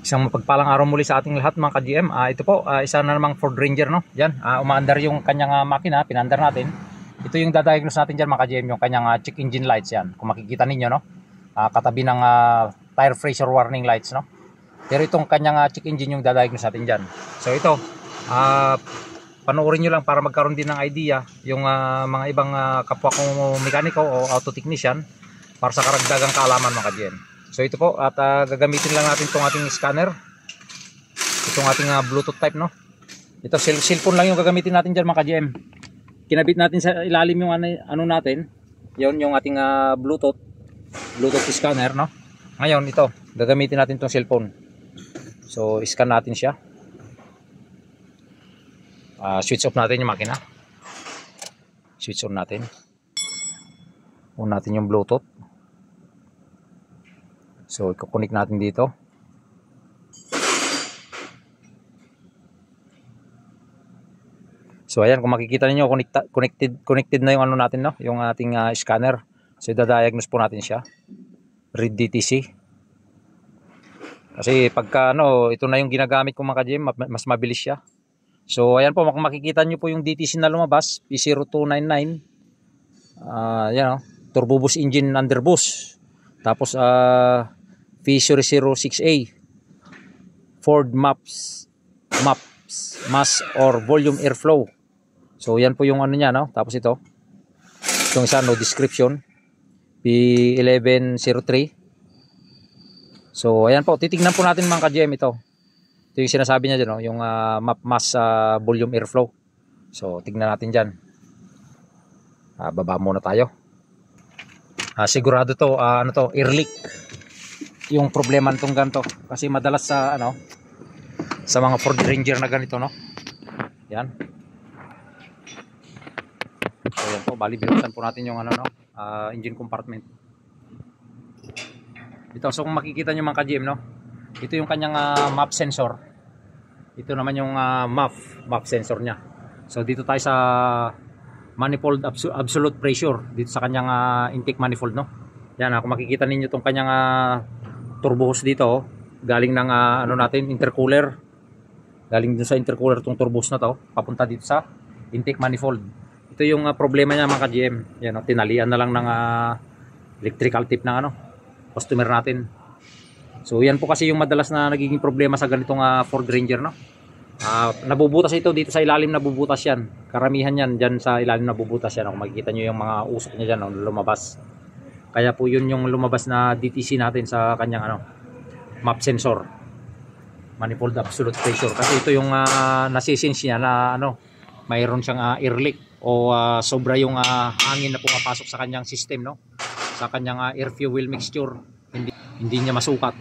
Isang mapagpalang araw muli sa ating lahat mga ka-GM. Ito po, isa na namang Ford Ranger, no? Yan, umaandar yung kanyang makina, pinandar natin. Ito yung dadiagnose natin dyan mga ka-GM, yung kanyang check engine lights yan. Kung makikita ninyo, no? Katabi ng tire pressure warning lights, no? Pero itong kanyang check engine yung dadiagnose natin dyan. So ito, panoorin nyo lang para magkaroon din ng idea yung mga ibang kapwa kong mekaniko o auto technician para sa karagdagang kaalaman mga ka-GM. So ito po at gagamitin lang natin itong ating scanner. Itong ating Bluetooth type, no. Ito cellphone lang yung gagamitin natin diyan mga ka-GM. Kinabit natin sa ilalim yung ano natin. 'Yon yung ating Bluetooth scanner, no. Ngayon ito, gagamitin natin itong cellphone. So scan natin siya. Switch off natin yung makina. Switch on natin. On natin yung Bluetooth. So, i-connect natin dito. So, ayan, kung makikita niyo connected na yung ano natin, no? Yung ating scanner. So, i-diagnose po natin siya. Read DTC. Kasi pagka ito na yung ginagamit ko mga ka-GM, mas mabilis siya. So, ayan po, kung makikita niyo po yung DTC na lumabas, P0299. Yan, turbo boost engine underboost. Tapos P006A Ford Maps mass or volume airflow. So yan po yung ano niya, no? Tapos itong isa, no description, P1103. So ayan po, titignan po natin mga ka-GM ito. Ito yung sinasabi niya dyan, no? Yung map mass volume airflow. So tignan natin dyan. Baba muna tayo. Sigurado to, air leak yung problema nitong ganito kasi madalas sa sa mga Ford Ranger na ganito, no. Yan. So yan po, bali binuksan po natin yung engine compartment. Ito, so kung makikita nyo mga ka-GM, no, ito yung kanyang map sensor. Ito naman yung map sensor nya. So dito tayo sa manifold absolute pressure, dito sa kanyang intake manifold, no. Yan, kung makikita ninyo itong kanyang turbo hose dito, galing ng natin intercooler. Galing dun sa intercooler itong turbo hose na to, papunta dito sa intake manifold. Ito yung problema niya mga ka-GM. Yan, tinalian na lang ng electrical tip ng customer natin. So yan po kasi yung madalas na nagiging problema sa ganitong Ford Ranger, no. Nabubutas ito dito sa ilalim, nabubutas yan. Karamihan yan dyan sa ilalim nabubutas yan. Kung makikita nyo yung mga usok niya dyan, lumabas. Kaya po yun yung lumabas na DTC natin sa kanyang map sensor, manifold absolute pressure. Kasi ito yung nasisense niya na mayroon siyang air leak o sobra yung hangin na pumapasok sa kanyang system, no, sa kanyang air fuel mixture. Hindi niya masukat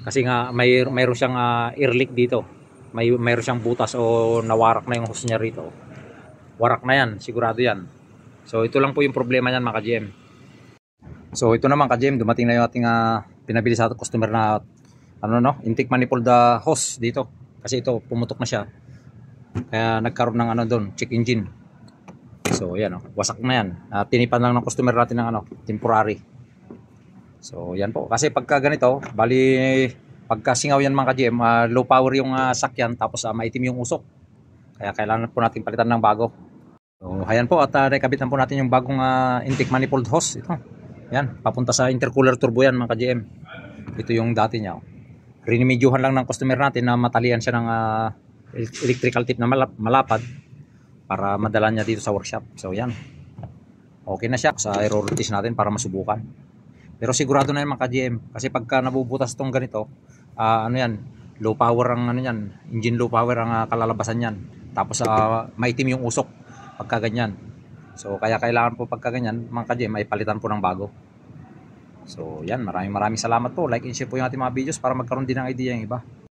kasi nga mayroon siyang air leak dito. Mayroon siyang butas o nawarak na yung hose niya rito. Warak na yan, sigurado yan. So ito lang po yung problema niyan mga ka-GM. So ito naman ka-GM, dumating na yung ating pinabili sa customer na intake manifold hose dito. Kasi ito pumutok na siya. Kaya nagkaroon ng doon, check engine. So yan, wasak na yan. Tinipan lang ng customer natin ng temporary. So yan po. Kasi pagka ganito, bali pagka singaw yan mga ka-GM, low power yung sakyan, tapos maitim yung usok. Kaya kailangan po natin palitan ng bago. So ayan po, at nakabitan po natin yung bagong intake manifold hose. Ito. Yan, papunta sa intercooler turbo yan mga ka-GM. Ito yung dati niya. Rinimedyohan lang ng customer natin na matalian siya ng electrical tip na malapad para madala niya dito sa workshop. So yan. Okay na siya sa i-rotate natin para masubukan. Pero sigurado na yan mga ka-GM. Kasi pagka nabubutas itong ganito, low power ang engine low power ang kalalabasan yan. Tapos maitim yung usok pagka ganyan. So kaya kailangan po pagka ganyan mga ka-GM ay palitan po ng bago. So yan, maraming salamat po. Like and share po yung ating mga videos para magkaroon din ng idea yung iba.